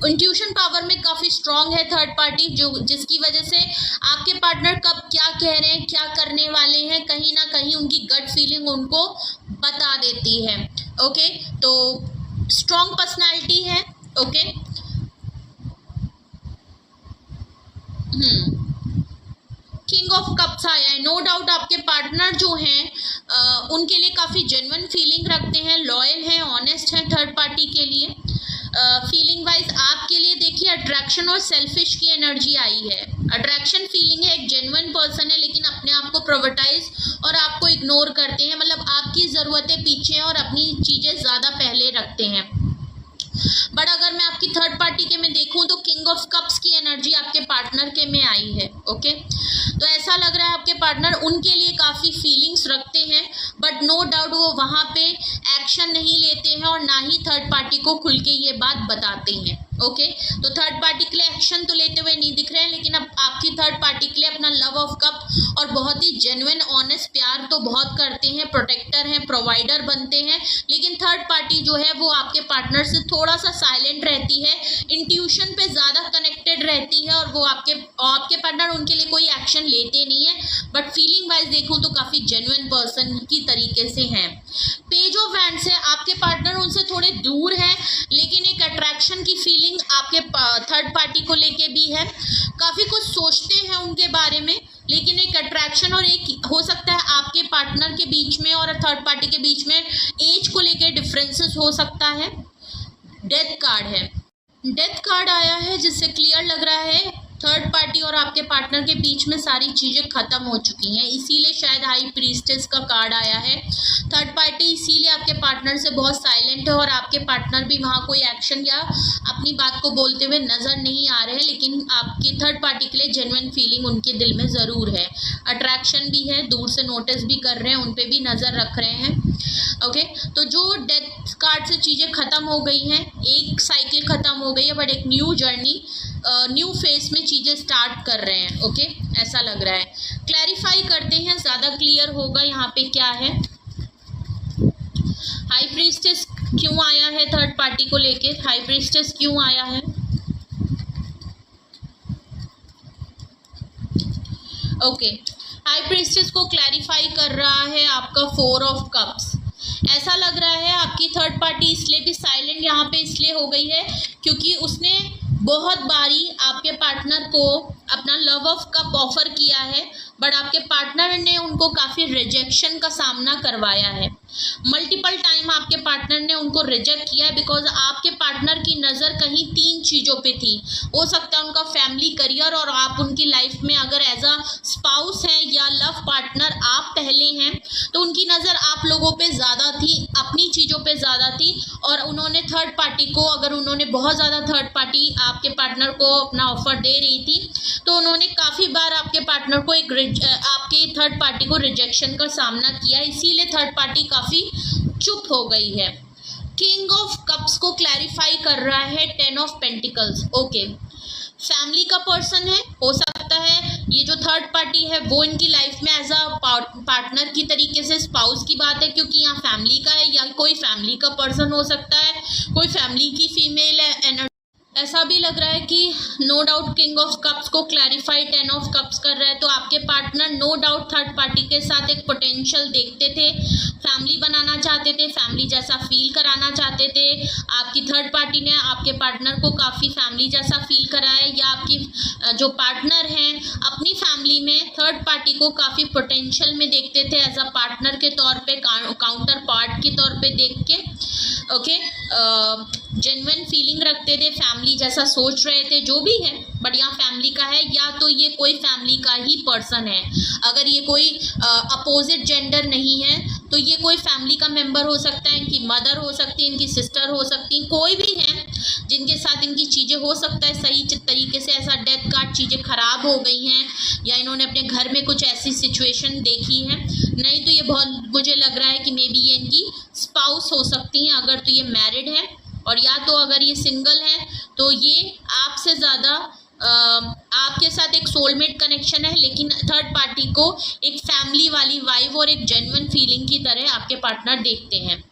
इंट्यूशन पावर में काफ़ी स्ट्रॉन्ग है थर्ड पार्टी, जो जिसकी वजह से आपके पार्टनर कब क्या कह रहे हैं, क्या करने वाले हैं, कहीं ना कहीं उनकी गट फीलिंग उनको बता देती है। ओके, तो स्ट्रॉन्ग पर्सनैलिटी है। ओके, किंग ऑफ कप्स आया है। नो डाउट आपके पार्टनर जो हैं उनके लिए काफ़ी जेन्युइन फीलिंग रखते हैं, लॉयल हैं, ऑनेस्ट हैं थर्ड पार्टी के लिए। फीलिंग वाइज आपके लिए देखिए अट्रैक्शन और सेल्फिश की एनर्जी आई है। अट्रैक्शन फीलिंग है, एक जेन्युइन पर्सन है, लेकिन अपने आप को प्राइवेटाइज और आपको इग्नोर करते हैं, मतलब आपकी ज़रूरतें पीछे और अपनी चीज़ें ज़्यादा पहले रखते हैं। बट अगर मैं आपकी थर्ड पार्टी के में देखूं तो किंग ऑफ कप्स की एनर्जी आपके पार्टनर के में आई है। ओके, तो ऐसा लग रहा है आपके पार्टनर उनके लिए काफ़ी फीलिंग्स रखते हैं, बट नो डाउट वो वहाँ पे एक्शन नहीं लेते हैं और ना ही थर्ड पार्टी को खुल के ये बात बताते हैं। ओके, तो थर्ड पार्टी के लिए एक्शन तो लेते हुए नहीं दिख रहे हैं, लेकिन अब आपकी थर्ड पार्टी के लिए अपना लव ऑफ कप और बहुत ही जेन्युइन ऑनेस्ट प्यार तो बहुत करते हैं, प्रोटेक्टर हैं, प्रोवाइडर बनते हैं, लेकिन थर्ड पार्टी जो है वो आपके पार्टनर से थोड़ा सा साइलेंट रहती है, इंट्यूशन पे ज़्यादा कनेक्टेड रहती है, और वो आपके पार्टनर उनके लिए कोई एक्शन लेते नहीं है, बट फीलिंग वाइज देखूँ तो काफ़ी जेन्युइन पर्सन की तरीके से हैं। पेज ऑफ वैंड्स है, आपके पार्टनर उनसे थोड़े दूर हैं, लेकिन एक अट्रैक्शन की फीलिंग आपके थर्ड पार्टी को लेके भी है, काफ़ी कुछ सोचते हैं उनके बारे में, लेकिन एक अट्रैक्शन और एक हो सकता है आपके पार्टनर के बीच में और थर्ड पार्टी के बीच में एज को लेके डिफरेंसेस हो सकता है। डेथ कार्ड है, डेथ कार्ड आया है, जिससे क्लियर लग रहा है थर्ड पार्टी और आपके पार्टनर के बीच में सारी चीज़ें ख़त्म हो चुकी हैं, इसीलिए शायद हाई प्रीस्टेस का कार्ड आया है। थर्ड पार्टी इसीलिए आपके पार्टनर से बहुत साइलेंट है और आपके पार्टनर भी वहाँ कोई एक्शन या अपनी बात को बोलते हुए नज़र नहीं आ रहे हैं, लेकिन आपकी थर्ड पार्टी के लिए जेन्युइन फीलिंग उनके दिल में ज़रूर है, अट्रैक्शन भी है, दूर से नोटिस भी कर रहे हैं, उन पर भी नज़र रख रहे हैं। ओके, तो जो डेथ कार्ड से चीज़ें ख़त्म हो गई हैं, एक साइकिल ख़त्म हो गई है, बट एक न्यू जर्नी, न्यू फेस में चीज़ें स्टार्ट कर रहे हैं। ओके, ऐसा लग रहा है। क्लैरिफाई करते हैं, ज़्यादा क्लियर होगा यहाँ पे क्या है। हाई प्रीस्टेस क्यों आया है थर्ड पार्टी को लेके? हाई प्रीस्टेस क्यों आया है? ओके, हाई प्रीस्टेस को क्लैरिफाई कर रहा है आपका 4 ऑफ कप्स। ऐसा लग रहा है आपकी थर्ड पार्टी इसलिए भी साइलेंट यहाँ पे इसलिए हो गई है क्योंकि उसने बहुत बारी आपके पार्टनर को अपना लव ऑफ कप ऑफर किया है, बट आपके पार्टनर ने उनको काफ़ी रिजेक्शन का सामना करवाया है। मल्टीपल टाइम आपके पार्टनर ने उनको रिजेक्ट किया है बिकॉज आपके पार्टनर की नज़र कहीं 3 चीज़ों पे थी। हो सकता है उनका फैमिली, करियर, और आप उनकी लाइफ में अगर एज अ स्पाउस हैं या लव पार्टनर आप पहले हैं तो उनकी नज़र आप लोगों पे ज़्यादा थी, अपनी चीज़ों पे ज़्यादा थी, और उन्होंने थर्ड पार्टी को, अगर उन्होंने बहुत ज़्यादा थर्ड पार्टी आपके पार्टनर को अपना ऑफर दे रही थी तो उन्होंने काफ़ी बार आपके पार्टनर को आपके थर्ड पार्टी को रिजेक्शन का सामना किया, इसीलिए थर्ड पार्टी काफ़ी चुप हो गई है। किंग ऑफ कप्स को क्लैरिफाई कर रहा है 10 ऑफ पेंटिकल्स। ओके, फैमिली का पर्सन है, हो सकता है ये जो थर्ड पार्टी है वो इनकी लाइफ में एज अ पार्टनर की तरीके से, स्पाउस की बात है क्योंकि यहाँ फैमिली का है, या कोई फैमिली का पर्सन हो सकता है, कोई फैमिली की फीमेल है। ऐसा भी लग रहा है कि no doubt king of cups को क्लैरिफाई 10 ऑफ कप्स कर रहा है, तो आपके partner no doubt third party के साथ एक पोटेंशियल देखते थे, फैमिली बनाना चाहते थे, फैमिली जैसा फील कराना चाहते थे। आपकी थर्ड पार्टी ने आपके पार्टनर को काफ़ी फैमिली जैसा फील कराया, या आपकी जो पार्टनर हैं अपनी फैमिली में थर्ड पार्टी को काफ़ी पोटेंशियल में देखते थे, एज अ पार्टनर के तौर पे, काउंटर पार्ट के तौर पे देख के। ओके, जेन्युइन फीलिंग रखते थे, फैमिली जैसा सोच रहे थे, जो भी है, बट यहाँ फैमिली का है, या तो ये कोई फैमिली का ही पर्सन है। अगर ये कोई अपोजिट जेंडर नहीं है तो ये कोई फैमिली का मेंबर हो सकता है, इनकी मदर हो सकती है, इनकी सिस्टर हो सकती है, कोई भी है जिनके साथ इनकी चीज़ें हो सकता है सही तरीके से, ऐसा डेथ कार्ड चीज़ें ख़राब हो गई हैं, या इन्होंने अपने घर में कुछ ऐसी सिचुएशन देखी है। नहीं तो ये बहुत, मुझे लग रहा है कि मे बी ये इनकी स्पाउस हो सकती हैं अगर तो ये मैरिड है, और या तो अगर ये सिंगल है तो ये आपसे ज़्यादा आपके साथ एक सोलमेट कनेक्शन है, लेकिन थर्ड पार्टी को एक फैमिली वाली वाइब और एक जेन्युइन फीलिंग की तरह आपके पार्टनर देखते हैं।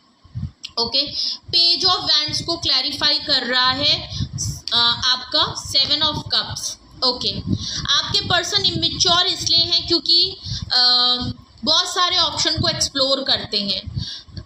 ओके, पेज ऑफ वैंड्स को क्लैरिफाई कर रहा है आपका 7 ऑफ कप्स। ओके, आपके पर्सन इमेच्योर इसलिए हैं क्योंकि बहुत सारे ऑप्शन को एक्सप्लोर करते हैं।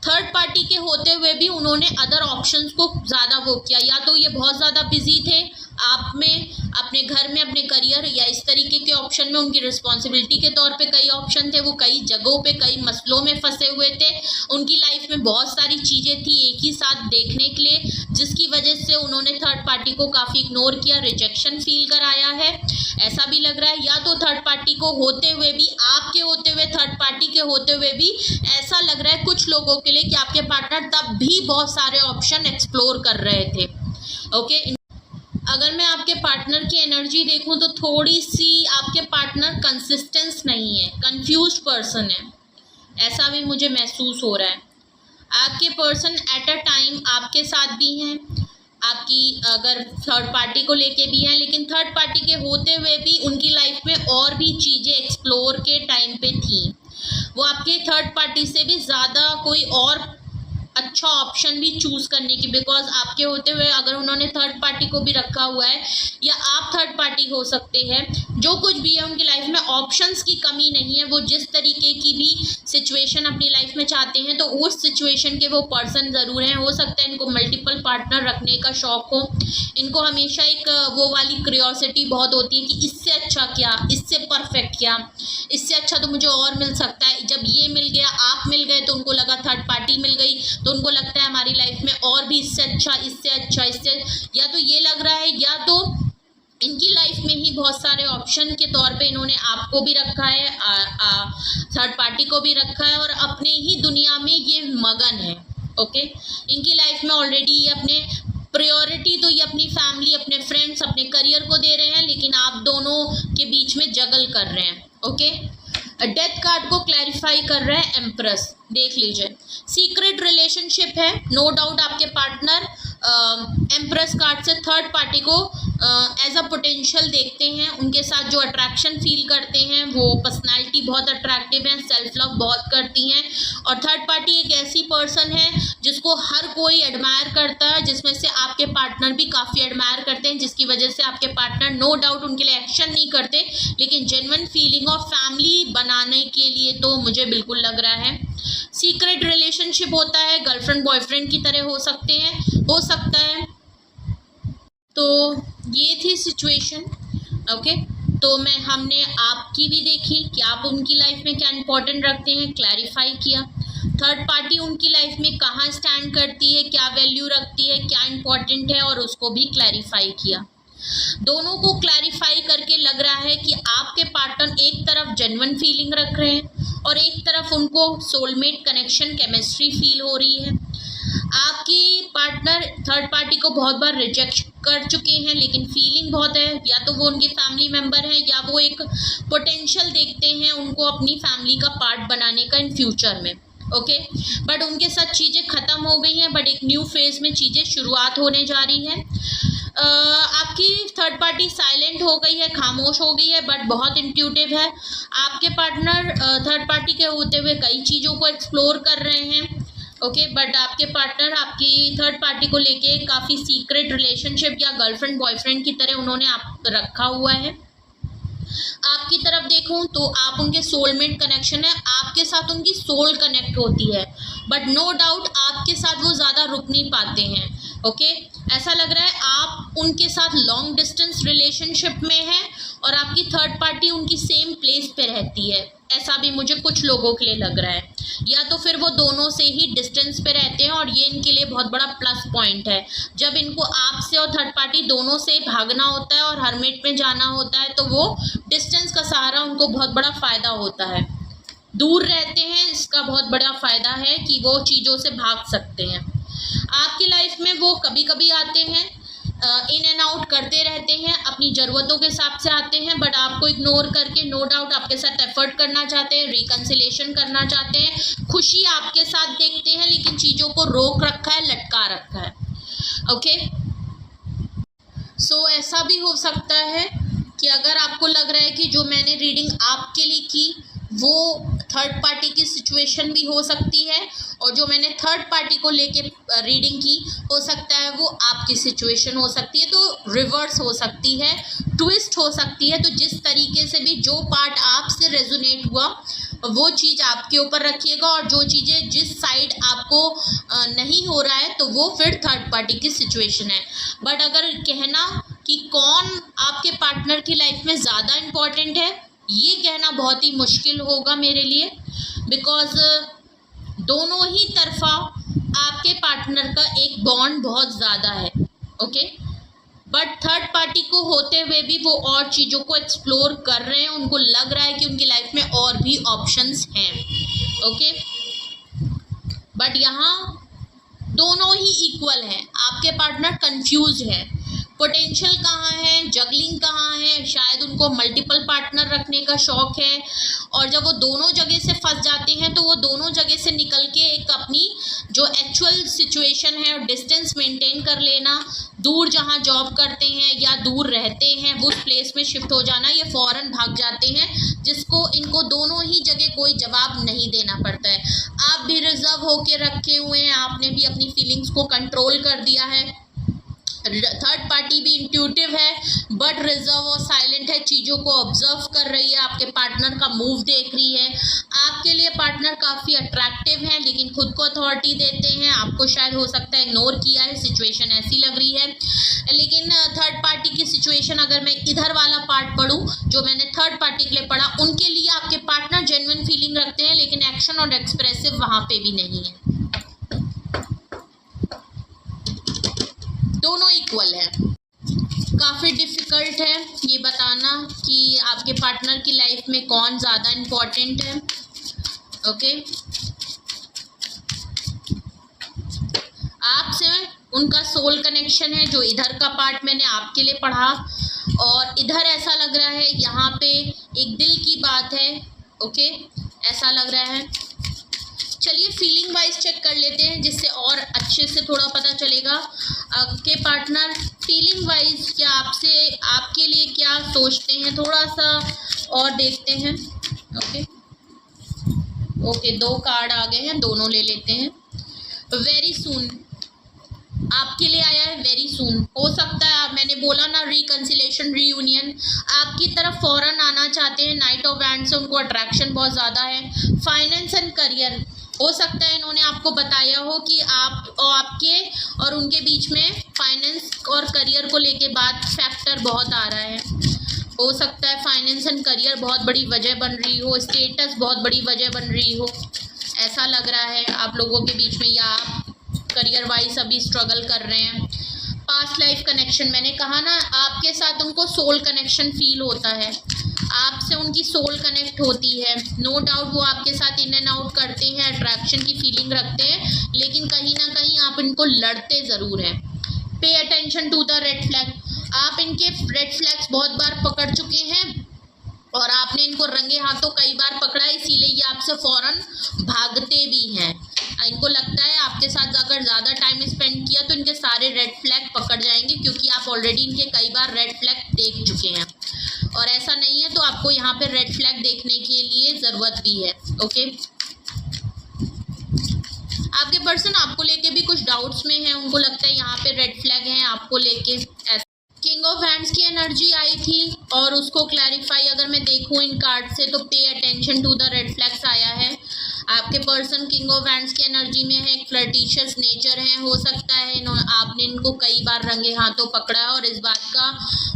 थर्ड पार्टी के होते हुए भी उन्होंने अदर ऑप्शंस को ज़्यादा वो किया, या तो ये बहुत ज़्यादा बिजी थे आप में, अपने घर में, अपने करियर, या इस तरीके के ऑप्शन में उनकी रिस्पॉन्सिबिलिटी के तौर पे कई ऑप्शन थे, वो कई जगहों पे कई मसलों में फंसे हुए थे, उनकी लाइफ में बहुत सारी चीज़ें थी एक ही साथ देखने के लिए, जिसकी वजह से उन्होंने थर्ड पार्टी को काफ़ी इग्नोर किया, रिजेक्शन फील कराया है। ऐसा भी लग रहा है, या तो थर्ड पार्टी को होते हुए भी, आपके होते हुए, थर्ड पार्टी के होते हुए भी ऐसा लग रहा है कुछ लोगों के लिए कि आपके पार्टनर तब भी बहुत सारे ऑप्शन एक्सप्लोर कर रहे थे। ओके, अगर मैं आपके पार्टनर की एनर्जी देखूं तो थोड़ी सी आपके पार्टनर कंसिस्टेंस नहीं है, कंफ्यूज पर्सन है, ऐसा भी मुझे महसूस हो रहा है। आपके पर्सन एट अ टाइम आपके साथ भी हैं, आपकी अगर थर्ड पार्टी को लेके भी हैं, लेकिन थर्ड पार्टी के होते हुए भी उनकी लाइफ में और भी चीज़ें एक्सप्लोर के टाइम पे थी। वो आपके थर्ड पार्टी से भी ज़्यादा कोई और अच्छा ऑप्शन भी चूज़ करने की, बिकॉज आपके होते हुए अगर उन्होंने थर्ड पार्टी को भी रखा हुआ है, या आप थर्ड पार्टी हो सकते हैं, जो कुछ भी है उनकी लाइफ में ऑप्शंस की कमी नहीं है। वो जिस तरीके की भी सिचुएशन अपनी लाइफ में चाहते हैं तो उस सिचुएशन के वो पर्सन ज़रूर हैं। हो सकता है इनको मल्टीपल पार्टनर रखने का शौक़ हो, इनको हमेशा एक वो वाली क्यूरियोसिटी बहुत होती है कि इससे अच्छा क्या, इससे परफेक्ट क्या, इससे अच्छा तो मुझे और मिल सकता है। जब ये मिल गया, आप मिल गए, तो उनको लगा थर्ड पार्टी मिल गई, तो उनको लगता है हमारी लाइफ में और भी इससे अच्छा, इससे अच्छा, इससे, या तो ये लग रहा है, या तो इनकी लाइफ में ही बहुत सारे ऑप्शन के तौर पे इन्होंने आपको भी रखा है, थर्ड पार्टी को भी रखा है, और अपने ही दुनिया में ये मगन है। ओके, इनकी लाइफ में ऑलरेडी ये अपने प्रायोरिटी तो ये अपनी फैमिली, अपने फ्रेंड्स, अपने करियर को दे रहे हैं, लेकिन आप दोनों के बीच में जगल कर रहे हैं। ओके, डेथ कार्ड को क्लैरिफाई कर रहा है एम्प्रेस। देख लीजिए, सीक्रेट रिलेशनशिप है, नो डाउट आपके पार्टनर एम्प्रेस कार्ड से थर्ड पार्टी को एज अ पोटेंशियल देखते हैं, उनके साथ जो अट्रैक्शन फील करते हैं, वो पर्सनालिटी बहुत अट्रैक्टिव है, सेल्फ लव बहुत करती हैं। और थर्ड पार्टी एक ऐसी पर्सन है जिसको हर कोई एडमायर करता है, जिसमें से आपके पार्टनर भी काफ़ी एडमायर करते हैं, जिसकी वजह से आपके पार्टनर नो डाउट उनके लिए एक्शन नहीं करते, लेकिन जेन्युइन फीलिंग ऑफ फैमिली बनाने के लिए तो मुझे बिल्कुल लग रहा है। सीक्रेट रिलेशनशिप होता है, गर्लफ्रेंड बॉयफ्रेंड की तरह हो सकता है। तो ये थी सिचुएशन। ओके, तो हमने आपकी भी देखी कि आप उनकी लाइफ में क्या इंपॉर्टेंट रखते हैं, क्लैरिफाई किया। थर्ड पार्टी उनकी लाइफ में कहाँ स्टैंड करती है, क्या वैल्यू रखती है, क्या इंपॉर्टेंट है, और उसको भी क्लैरिफाई किया। दोनों को क्लैरिफाई करके लग रहा है कि आपके पार्टनर एक तरफ जेन्युइन फीलिंग रख रहे हैं और एक तरफ उनको सोलमेट कनेक्शन केमिस्ट्री फील हो रही है। आपकी पार्टनर थर्ड पार्टी को बहुत बार रिजेक्ट कर चुके हैं, लेकिन फीलिंग बहुत है, या तो वो उनके फैमिली मेंबर हैं या वो एक पोटेंशियल देखते हैं उनको अपनी फैमिली का पार्ट बनाने का इन फ्यूचर में। ओके, बट उनके साथ चीज़ें ख़त्म हो गई हैं, बट एक न्यू फेज में चीज़ें शुरुआत होने जा रही है। आपकी थर्ड पार्टी साइलेंट हो गई है, खामोश हो गई है, बट बहुत इंट्यूटिव है। आपके पार्टनर थर्ड पार्टी के होते हुए कई चीज़ों को एक्सप्लोर कर रहे हैं। ओके, बट आपके पार्टनर आपकी थर्ड पार्टी को लेके काफ़ी सीक्रेट रिलेशनशिप या गर्लफ्रेंड बॉयफ्रेंड की तरह उन्होंने आप रखा हुआ है। आपकी तरफ देखूं तो आप उनके सोलमेट कनेक्शन है, आपके साथ उनकी सोल कनेक्ट होती है, बट नो डाउट आपके साथ वो ज़्यादा रुक नहीं पाते हैं। ओके, ऐसा लग रहा है आप उनके साथ लॉन्ग डिस्टेंस रिलेशनशिप में है और आपकी थर्ड पार्टी उनकी सेम प्लेस पे रहती है, ऐसा भी मुझे कुछ लोगों के लिए लग रहा है। या तो फिर वो दोनों से ही डिस्टेंस पे रहते हैं और ये इनके लिए बहुत बड़ा प्लस पॉइंट है। जब इनको आपसे और थर्ड पार्टी दोनों से भागना होता है और हरमेट में जाना होता है तो वो डिस्टेंस का सहारा उनको बहुत बड़ा फ़ायदा होता है। दूर रहते हैं, इसका बहुत बड़ा फ़ायदा है कि वो चीज़ों से भाग सकते हैं। आपकी लाइफ में वो कभी कभी आते हैं, इन एंड आउट करते रहते हैं, अपनी ज़रूरतों के हिसाब से आते हैं, बट आपको इग्नोर करके नो डाउट आपके साथ एफर्ट करना चाहते हैं, रिकन्सिलेशन करना चाहते हैं, खुशी आपके साथ देखते हैं, लेकिन चीज़ों को रोक रखा है, लटका रखा है। ओके, सो ऐसा भी हो सकता है कि अगर आपको लग रहा है कि जो मैंने रीडिंग आपके लिए की वो थर्ड पार्टी की सिचुएशन भी हो सकती है, और जो मैंने थर्ड पार्टी को लेके रीडिंग की हो सकता है वो आपकी सिचुएशन हो सकती है, तो रिवर्स हो सकती है, ट्विस्ट हो सकती है। तो जिस तरीके से भी जो पार्ट आपसे रेजोनेट हुआ वो चीज़ आपके ऊपर रखिएगा, और जो चीज़ें जिस साइड आपको नहीं हो रहा है तो वो फिर थर्ड पार्टी की सिचुएशन है। बट अगर कहना कि कौन आपके पार्टनर की लाइफ में ज़्यादा इम्पॉर्टेंट है, ये कहना बहुत ही मुश्किल होगा मेरे लिए, बिकॉज दोनों ही तरफा आपके पार्टनर का एक बॉन्ड बहुत ज़्यादा है। ओके, बट थर्ड पार्टी को होते हुए भी वो और चीज़ों को एक्सप्लोर कर रहे हैं, उनको लग रहा है कि उनकी लाइफ में और भी ऑप्शंस हैं। ओके, बट यहाँ दोनों ही इक्वल हैं। आपके पार्टनर कंफ्यूज है, पोटेंशियल कहाँ है, जगलिंग कहाँ है, शायद उनको मल्टीपल पार्टनर रखने का शौक है, और जब वो दोनों जगह से फंस जाते हैं तो वो दोनों जगह से निकल के एक अपनी जो एक्चुअल सिचुएशन है और डिस्टेंस मेंटेन कर लेना, दूर जहाँ जॉब करते हैं या दूर रहते हैं उस प्लेस में शिफ्ट हो जाना, ये फ़ौरन भाग जाते हैं, जिसको इनको दोनों ही जगह कोई जवाब नहीं देना पड़ता है। आप भी रिजर्व होके रखे हुए हैं, आपने भी अपनी फीलिंग्स को कंट्रोल कर दिया है। थर्ड पार्टी भी इंट्यूटिव है बट रिजर्व और साइलेंट है, चीज़ों को ऑब्जर्व कर रही है, आपके पार्टनर का मूव देख रही है। आपके लिए पार्टनर काफ़ी अट्रैक्टिव है लेकिन खुद को अथॉरिटी देते हैं, आपको शायद हो सकता है इग्नोर किया है, सिचुएशन ऐसी लग रही है। लेकिन थर्ड पार्टी की सिचुएशन अगर मैं इधर वाला पार्ट पढ़ूँ जो मैंने थर्ड पार्टी के लिए पढ़ा, उनके लिए आपके पार्टनर जेन्युइन फीलिंग रखते हैं लेकिन एक्शन और एक्सप्रेसिव वहाँ पे भी नहीं है, दोनों इक्वल है। काफ़ी डिफ़िकल्ट है ये बताना कि आपके पार्टनर की लाइफ में कौन ज़्यादा इम्पॉर्टेंट है। ओके, आपसे उनका सोल कनेक्शन है, जो इधर का पार्ट मैंने आपके लिए पढ़ा, और इधर ऐसा लग रहा है यहाँ पे एक दिल की बात है। ओके, ऐसा लग रहा है चलिए फीलिंग वाइज चेक कर लेते हैं, जिससे और अच्छे से थोड़ा पता चलेगा आपके पार्टनर फीलिंग वाइज क्या आपसे, आपके लिए क्या सोचते हैं, थोड़ा सा और देखते हैं। ओके 2 कार्ड आ गए हैं, दोनों ले लेते हैं। वेरी सून आपके लिए आया है, वेरी सून। हो सकता है मैंने बोला ना, रिकंसिलेशन, रीयूनियन आपकी तरफ फौरन आना चाहते हैं। नाइट ऑफ वैंड्स से उनको अट्रैक्शन बहुत ज़्यादा है। फाइनेंस एंड करियर, हो सकता है इन्होंने आपको बताया हो कि आप और आपके और उनके बीच में फाइनेंस और करियर को लेके बात फैक्टर बहुत आ रहा है। हो सकता है फाइनेंस एंड करियर बहुत बड़ी वजह बन रही हो, स्टेटस बहुत बड़ी वजह बन रही हो, ऐसा लग रहा है आप लोगों के बीच में, या आप करियर वाइज अभी स्ट्रगल कर रहे हैं। पास्ट लाइफ कनेक्शन, मैंने कहा ना आपके साथ उनको सोल कनेक्शन फील होता है, आपसे उनकी सोल कनेक्ट होती है। नो डाउट वो आपके साथ इन एंड आउट करते हैं, अट्रैक्शन की फीलिंग रखते हैं, लेकिन कहीं ना कहीं आप इनको लड़ते ज़रूर हैं। Pay attention to the red flag, आप इनके रेड फ्लैग्स बहुत बार पकड़ चुके हैं और आपने इनको रंगे हाथों कई बार पकड़ा, इसीलिए ये आपसे फ़ौरन भागते भी हैं। इनको लगता है आपके साथ अगर ज़्यादा टाइम स्पेंड किया तो इनके सारे रेड फ्लैग पकड़ जाएंगे, क्योंकि आप ऑलरेडी इनके कई बार रेड फ्लैग देख चुके हैं। और ऐसा नहीं है तो आपको यहाँ पे रेड फ्लैग देखने के लिए ज़रूरत भी है। ओके, आपके पर्सन आपको लेके भी कुछ डाउट्स में है, उनको लगता है यहाँ पे रेड फ्लैग हैं आपको लेके। किंग ऑफ हैंड्स की एनर्जी आई थी और उसको क्लैरिफाई अगर मैं देखूँ इन कार्ड से तो pay attention to the red flags आया है। आपके पर्सन किंग ऑफ हैंड्स की एनर्जी में है, एक फ्लर्टिशियस नेचर है। हो सकता है आपने इनको कई बार रंगे हाथों पकड़ा है और इस बात का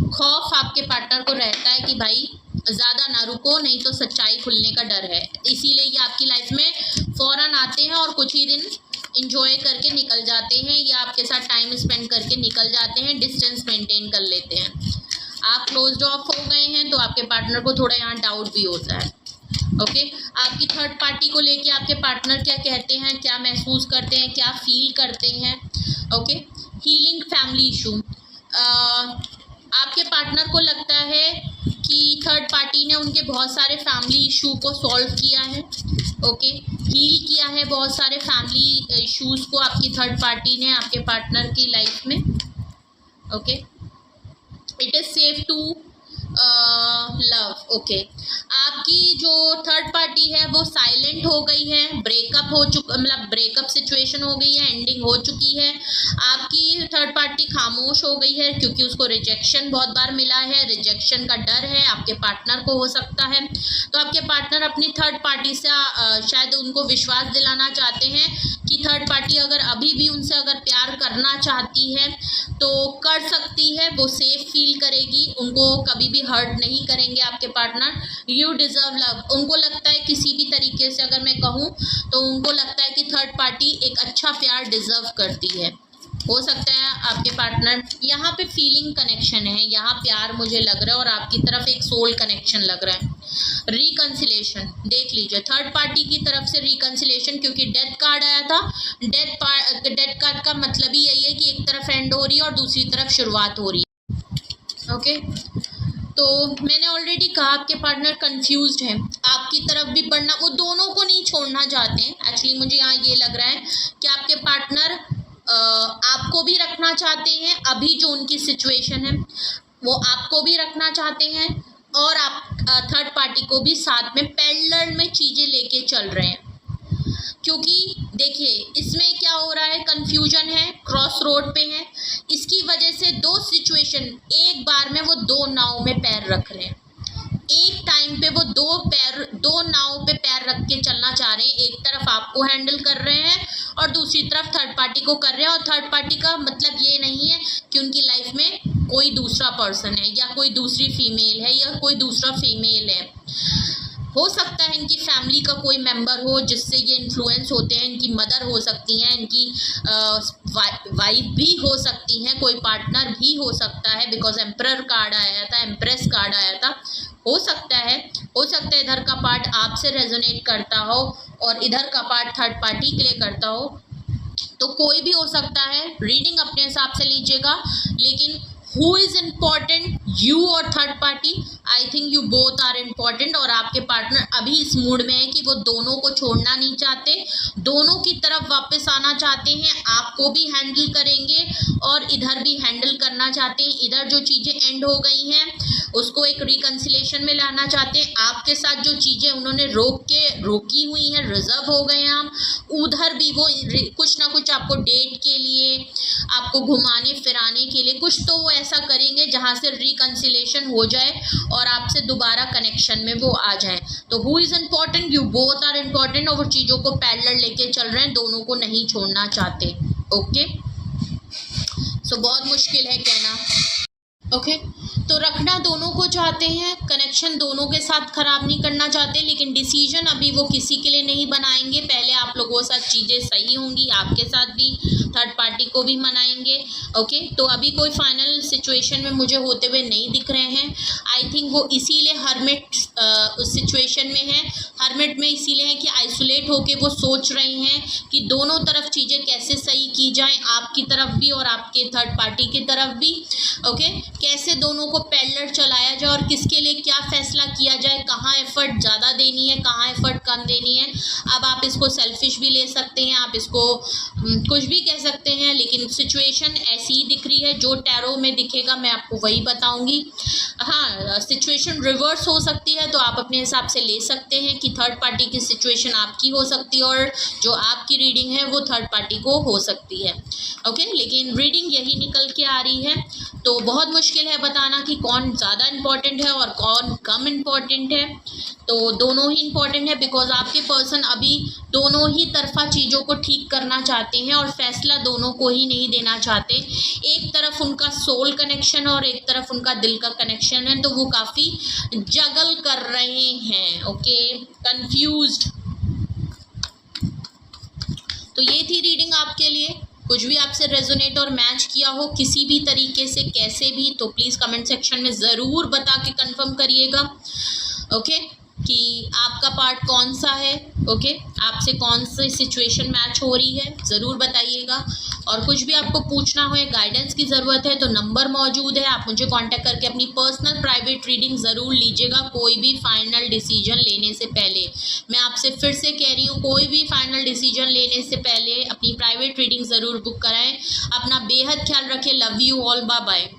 खौफ आपके पार्टनर को रहता है कि भाई ज़्यादा ना रुको, नहीं तो सच्चाई खुलने का डर है। इसीलिए ये आपकी लाइफ में फ़ौरन आते हैं और कुछ ही दिन इंजॉय करके निकल जाते हैं, या आपके साथ टाइम स्पेंड करके निकल जाते हैं, डिस्टेंस मेंटेन कर लेते हैं। आप क्लोज्ड ऑफ हो गए हैं तो आपके पार्टनर को थोड़ा यहाँ डाउट भी होता है। ओके, आपकी थर्ड पार्टी को लेके आपके पार्टनर क्या कहते हैं, क्या महसूस करते हैं, क्या फील करते हैं। ओके, हीलिंग फैमिली इशू, आपके पार्टनर को लगता है कि थर्ड पार्टी ने उनके बहुत सारे फैमिली इशू को सॉल्व किया है। ओके, हील किया है बहुत सारे फैमिली इश्यूज़ को आपकी थर्ड पार्टी ने आपके पार्टनर की लाइफ में। Okay, it is safe to love. Okay, आपकी जो थर्ड पार्टी है वो साइलेंट हो गई है, ब्रेकअप हो चुका, मतलब ब्रेकअप सिचुएशन हो गई है, एंडिंग हो चुकी है। आपकी थर्ड पार्टी खामोश हो गई है क्योंकि उसको रिजेक्शन बहुत बार मिला है, रिजेक्शन का डर है आपके पार्टनर को, हो सकता है। तो आपके पार्टनर अपनी थर्ड पार्टी से शायद उनको विश्वास दिलाना चाहते हैं कि थर्ड पार्टी अगर अभी भी उनसे अगर प्यार करना चाहती है तो कर सकती है, वो सेफ फील करेगी, उनको कभी भी हर्ट नहीं करेंगे आपके पार्टनर। यू डिज़र्व लव, उनको लगता है किसी भी तरीके से अगर मैं कहूँ तो उनको लगता है कि थर्ड पार्टी एक अच्छा प्यार डिज़र्व करती है। हो सकता है आपके पार्टनर यहाँ पे फीलिंग कनेक्शन है, यहाँ प्यार मुझे लग रहा है और आपकी तरफ एक सोल कनेक्शन लग रहा है। रिकंसिलेशन देख लीजिए, थर्ड पार्टी की तरफ से रिकंसिलेशन, क्योंकि डेथ कार्ड आया था। डेथ कार्ड का मतलब ही यही है कि एक तरफ एंड हो रही है और दूसरी तरफ शुरुआत हो रही है। ओके, तो मैंने ऑलरेडी कहा आपके पार्टनर कंफ्यूज्ड हैं, आपकी तरफ भी बढ़ना, वो दोनों को नहीं छोड़ना चाहते हैं। एक्चुअली मुझे यहाँ ये लग रहा है कि आपके पार्टनर आपको भी रखना चाहते हैं, अभी जो उनकी सिचुएशन है वो आपको भी रखना चाहते हैं और आप थर्ड पार्टी को भी साथ में पैरेलल में चीज़ें लेके चल रहे हैं। क्योंकि देखिए इसमें क्या हो रहा है, कंफ्यूजन है, क्रॉस रोड पे है, इसकी वजह से दो सिचुएशन एक बार में वो दो नाव में पैर रख रहे हैं। एक टाइम पे वो दो नाव पे पैर रख के चलना चाह रहे हैं। एक तरफ आपको हैंडल कर रहे हैं और दूसरी तरफ थर्ड पार्टी को कर रहे हैं। और थर्ड पार्टी का मतलब ये नहीं है कि उनकी लाइफ में कोई दूसरा पर्सन है या कोई दूसरी फीमेल है या कोई दूसरा फीमेल है। हो सकता है इनकी फैमिली का कोई मेंबर हो जिससे ये इन्फ्लुएंस होते हैं, इनकी मदर हो सकती हैं, इनकी वाइफ भी हो सकती हैं, कोई पार्टनर भी हो सकता है, बिकॉज एम्परर कार्ड आया था, एम्प्रेस कार्ड आया था। हो सकता है इधर का पार्ट आपसे रेजोनेट करता हो और इधर का पार्ट थर्ड पार्टी के लिए करता हो, तो कोई भी हो सकता है। रीडिंग अपने हिसाब से लीजिएगा, लेकिन हु इज इम्पॉर्टेंट, यू और third party? I think you both are important, और आपके पार्टनर अभी इस मूड में है कि वो दोनों को छोड़ना नहीं चाहते, दोनों की तरफ वापस आना चाहते हैं, आपको भी हैंडल करेंगे और इधर भी हैंडल करना चाहते हैं। इधर जो चीज़ें एंड हो गई हैं उसको एक रिकन्सिलेशन में लाना चाहते हैं। आपके साथ जो चीज़ें उन्होंने रोकी हुई हैं, रिजर्व हो गए हैं हम, उधर भी वो कुछ ना कुछ आपको डेट के लिए, आपको घुमाने फिराने के लिए कुछ तो वो ऐसा करेंगे जहाँ से रिकन्सिलेशन हो जाए और आपसे दोबारा कनेक्शन में वो आ जाए। तो who is important, you both are important, और वो चीज़ों को पैरेलल लेके चल रहे हैं, दोनों को नहीं छोड़ना चाहते। ओके, सो बहुत मुश्किल है कहना। ओके, तो रखना दोनों को चाहते हैं, कनेक्शन दोनों के साथ ख़राब नहीं करना चाहते, लेकिन डिसीजन अभी वो किसी के लिए नहीं बनाएंगे। पहले आप लोगों के साथ चीज़ें सही होंगी, आपके साथ भी, थर्ड पार्टी को भी मनाएंगे। ओके, तो अभी कोई फाइनल सिचुएशन में मुझे होते हुए नहीं दिख रहे हैं। आई थिंक वो इसीलिए हर्मिट उस सिचुएशन में है, हर्मिट में इसीलिए है कि आइसोलेट होके वो सोच रहे हैं कि दोनों तरफ चीज़ें कैसे सही की जाएँ, आपकी तरफ भी और आपके थर्ड पार्टी की तरफ भी। ओके, कैसे दोनों को पैरेलल चलाया जाए और किसके लिए क्या फैसला किया जाए, कहाँ एफर्ट ज़्यादा देनी है, कहाँ एफर्ट कम देनी है। अब आप इसको सेल्फिश भी ले सकते हैं, आप इसको कुछ भी कह सकते हैं, लेकिन सिचुएशन ऐसी ही दिख रही है। जो टैरो में दिखेगा मैं आपको वही बताऊंगी। हाँ, सिचुएशन रिवर्स हो सकती है, तो आप अपने हिसाब से ले सकते हैं कि थर्ड पार्टी की सिचुएशन आपकी हो सकती है और जो आपकी रीडिंग है वो थर्ड पार्टी को हो सकती है। ओके, लेकिन रीडिंग यही निकल के आ रही है। तो बहुत मुश्किल है बताना कि कौन ज़्यादा इम्पॉर्टेंट है और कौन कम इम्पॉर्टेंट है। तो दोनों ही इम्पॉर्टेंट है, बिकॉज आपके पर्सन अभी दोनों ही तरफा चीज़ों को ठीक करना चाहते हैं और फैसला दोनों को ही नहीं देना चाहते। एक तरफ उनका सोल कनेक्शन और एक तरफ उनका दिल का कनेक्शन है, तो वो काफ़ी जगल कर रहे हैं। Okay, confused. तो ये थी रीडिंग आपके लिए। कुछ भी आपसे रेजोनेट और मैच किया हो किसी भी तरीके से, कैसे भी, तो प्लीज़ कमेंट सेक्शन में ज़रूर बता के कंफर्म करिएगा। ओके, कि आपका पार्ट कौन सा है। ओके, आपसे कौन सी सिचुएशन मैच हो रही है, ज़रूर बताइएगा। और कुछ भी आपको पूछना हो या गाइडेंस की ज़रूरत है तो नंबर मौजूद है, आप मुझे कांटेक्ट करके अपनी पर्सनल प्राइवेट रीडिंग ज़रूर लीजिएगा। कोई भी फाइनल डिसीजन लेने से पहले, मैं आपसे फिर से कह रही हूँ, कोई भी फाइनल डिसीजन लेने से पहले अपनी प्राइवेट रीडिंग ज़रूर बुक कराएं। अपना बेहद ख्याल रखें। Love you all, bye bye.